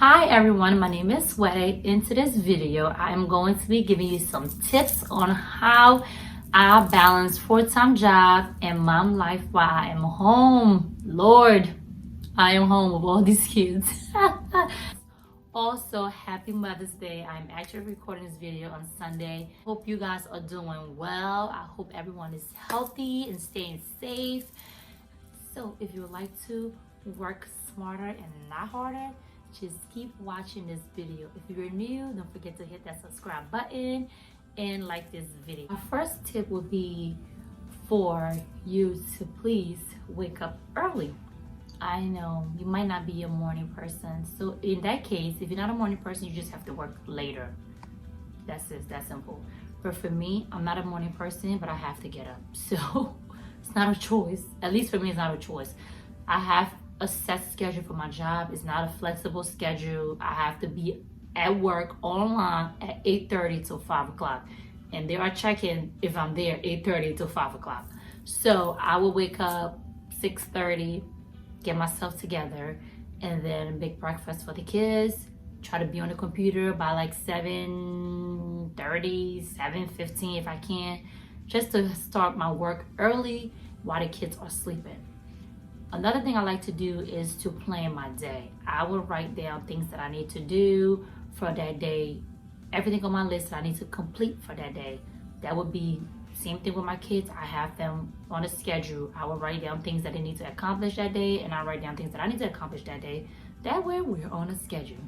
Hi everyone, my name is Sway. Into this video, I am going to be giving you some tips on how I balance full-time job and mom life while I am home. Lord, I am home with all these kids. Also, happy Mother's Day. I'm actually recording this video on Sunday. Hope you guys are doing well. I hope everyone is healthy and staying safe. So if you would like to work smarter and not harder, just keep watching this video. If you're new, don't forget to hit that subscribe button and like this video. My first tip would be for you to please wake up early. I know you might not be a morning person, so in that case, if you're not a morning person, you just have to work later. That's it, that's simple. But for me, I'm not a morning person, but I have to get up, so it's not a choice. At least for me, it's not a choice. I have a set schedule for my job. It's not a flexible schedule. I have to be at work online at 8:30 till 5 o'clock, and they are checking if I'm there 8:30 till 5 o'clock. So I will wake up 6:30, get myself together, and then make breakfast for the kids. Try to be on the computer by like 7:30, 7:15 if I can, just to start my work early while the kids are sleeping. Another thing I like to do is to plan my day. I will write down things that I need to do for that day, everything on my list that I need to complete for that day. That would be same thing with my kids. I have them on a schedule. I will write down things that they need to accomplish that day, and I write down things that I need to accomplish that day. That way we're on a schedule.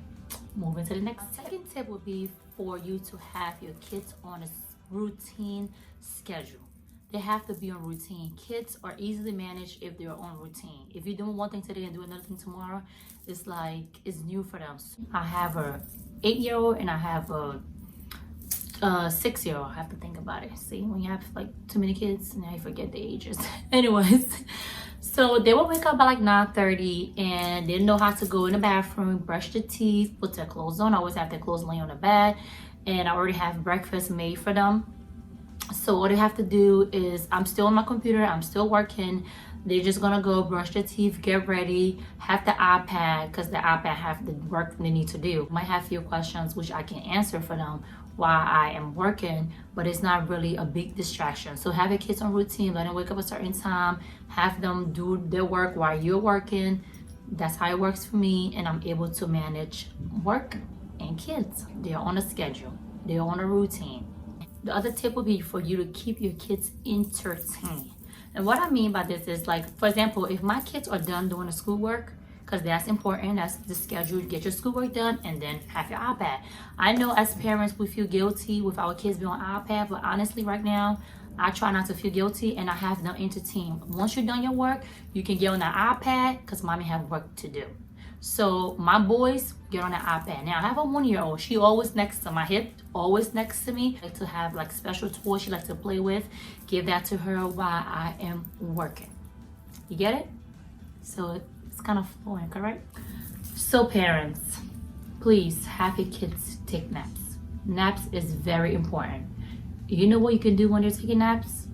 Moving to the next tip. Second tip would be for you to have your kids on a routine schedule. They have to be on routine. Kids are easily managed if they're on routine. If you're doing one thing today and do another thing tomorrow, it's like it's new for them. I have a 8-year-old and I have a 6-year-old. I have to think about it. See, when you have like too many kids, now you forget the ages. Anyways, so they will wake up by like 9:30 and they know how to go in the bathroom, brush their teeth, put their clothes on. I always have their clothes laying on the bed, and I already have breakfast made for them. So all they have to do is, I'm still on my computer, I'm still working. They're just gonna go brush their teeth, get ready, have the iPad, because the iPad have the work they need to do. Might have a few questions which I can answer for them while I am working, but it's not really a big distraction. So have your kids on routine, let them wake up a certain time, have them do their work while you're working. That's how it works for me, and I'm able to manage work and kids. They're on a schedule, they're on a routine. The other tip would be for you to keep your kids entertained. And what I mean by this is, like, for example, if my kids are done doing the schoolwork, because that's important, that's the schedule, get your schoolwork done and then have your iPad. I know as parents we feel guilty with our kids being on iPad, but honestly right now, I try not to feel guilty and I have them entertained. Once you're done your work, you can get on the iPad because mommy have work to do. So my boys get on the iPad. Now I have a 1-year-old. She always next to my hip, always next to me. I like to have like special toys she likes to play with. Give that to her while I am working. You get it? So it's kind of flowing, correct? So parents, please have your kids take naps. Naps is very important. You know what you can do when they're taking naps?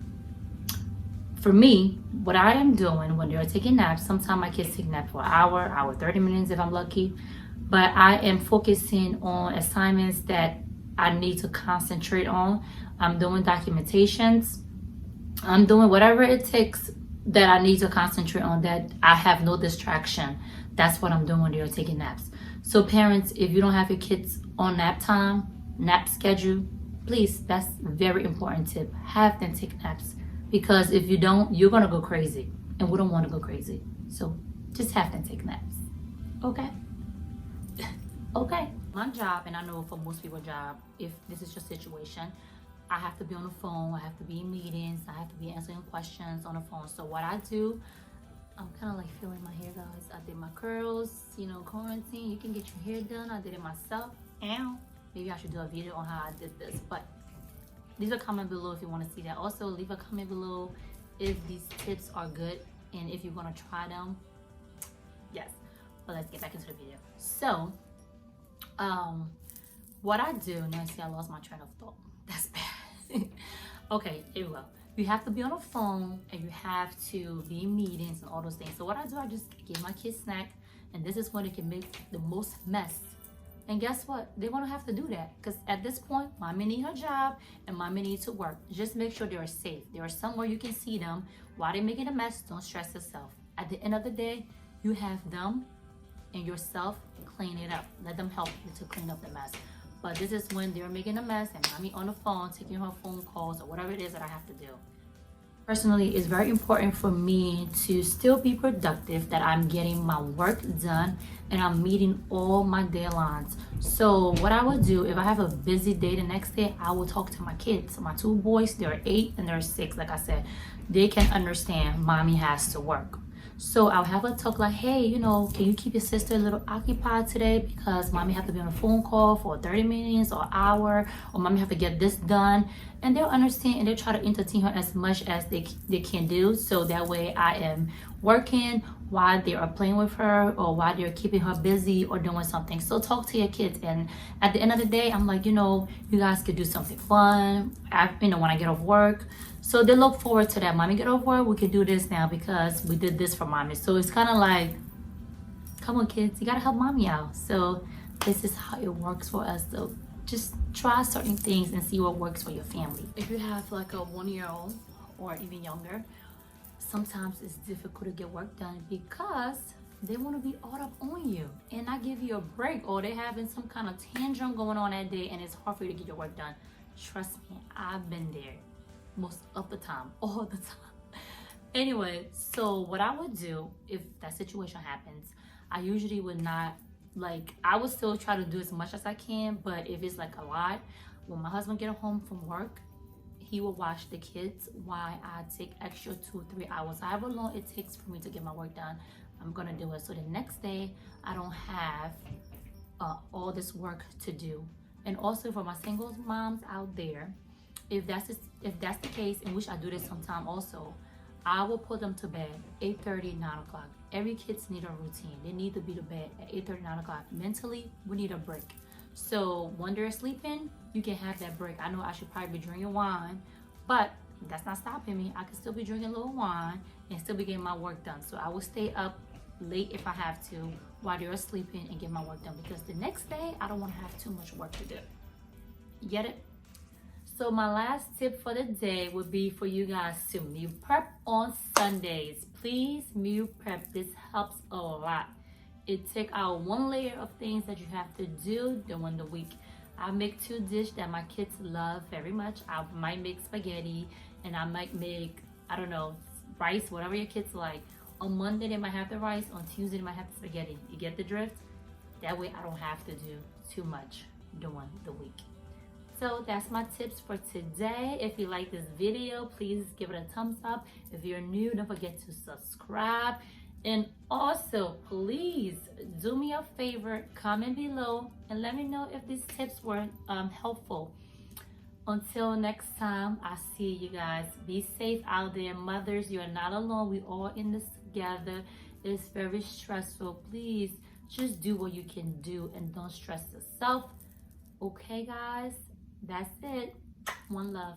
For me, what I am doing when they're taking naps, sometimes my kids take naps for an hour, 30 minutes if I'm lucky, but I am focusing on assignments that I need to concentrate on. I'm doing documentations. I'm doing whatever it takes that I need to concentrate on, that I have no distraction. That's what I'm doing when they're taking naps. So parents, if you don't have your kids on nap time, nap schedule, please, that's a very important tip. Have them take naps. Because if you don't, you're gonna go crazy, and we don't want to go crazy. So just have them take naps. Okay? Okay. My job, and I know for most people's job, if this is your situation, I have to be on the phone, I have to be in meetings, I have to be answering questions on the phone. So what I do, I'm kind of like feeling my hair, guys. I did my curls, you know, quarantine. You can get your hair done. I did it myself. And maybe I should do a video on how I did this, but leave a comment below if you want to see that. Also, leave a comment below if these tips are good and if you're going to try them. Yes. But let's get back into the video. So, what I do, now see I lost my train of thought. That's bad. Okay, here we go. You have to be on the phone and you have to be in meetings and all those things. So what I do, I just give my kids snack And this is when it can make the most mess. And guess what? They're gonna have to do that because at this point, mommy needs her job and mommy needs to work. Just make sure they're safe. They are somewhere you can see them while they're making a mess. Don't stress yourself. At the end of the day, you have them and yourself clean it up. Let them help you to clean up the mess. But this is when they're making a mess and mommy on the phone, taking her phone calls or whatever it is that I have to do. Personally, it's very important for me to still be productive, that I'm getting my work done and I'm meeting all my deadlines. So what I would do, if I have a busy day the next day, I will talk to my kids. My two boys, they're 8 and they're 6. Like I said, they can understand mommy has to work. So I'll have a talk like, hey, can you keep your sister a little occupied today because mommy have to be on a phone call for 30 minutes or an hour, or mommy have to get this done. And they'll understand and they'll try to entertain her as much as they can do. So that way I am working while they are playing with her or while they're keeping her busy or doing something. So talk to your kids. And at the end of the day, I'm like, you guys could do something fun, when I get off work. So they look forward to that. Mommy get off work, we can do this now because we did this for mommy. So it's kind of like, come on kids, you gotta help mommy out. So this is how it works for us. So just try certain things and see what works for your family. If you have like a 1-year-old or even younger, sometimes it's difficult to get work done because they want to be all up on you and not give you a break, or they're having some kind of tantrum going on that day and it's hard for you to get your work done. Trust me, I've been there most of the time, all the time. Anyway, so what I would do if that situation happens, I usually would not, I would still try to do as much as I can, but if it's like a lot, when my husband get home from work, he will watch the kids while I take extra 2-3 hours. However long it takes for me to get my work done, I'm gonna do it. So the next day, I don't have all this work to do. And also for my single moms out there, if that's the case, in which I do this sometime also, I will put them to bed 8:30, 9 o'clock. Every kids need a routine. They need to be to bed at 8:30, 9 o'clock. Mentally, we need a break. So when they're sleeping, you can have that break. I know I should probably be drinking wine, but that's not stopping me. I can still be drinking a little wine and still be getting my work done. So I will stay up late if I have to while they're sleeping and get my work done, because the next day I don't want to have too much work to do. Get it? So my last tip for the day would be for you guys to meal prep on Sundays. Please meal prep. This helps a lot. It takes out one layer of things that you have to do during the week. I make 2 dishes that my kids love very much. I might make spaghetti and I might make, I don't know, rice, whatever your kids like. On Monday they might have the rice. On Tuesday they might have the spaghetti. You get the drift? That way I don't have to do too much during the week. So that's my tips for today. If you like this video, please give it a thumbs up. If you're new, don't forget to subscribe. And also, please do me a favor, comment below and let me know if these tips were helpful. Until next time, I see you guys. Be safe out there. Mothers, you're not alone. We all in this together. It's very stressful. Please just do what you can do and don't stress yourself. Okay, guys? That's it. One love.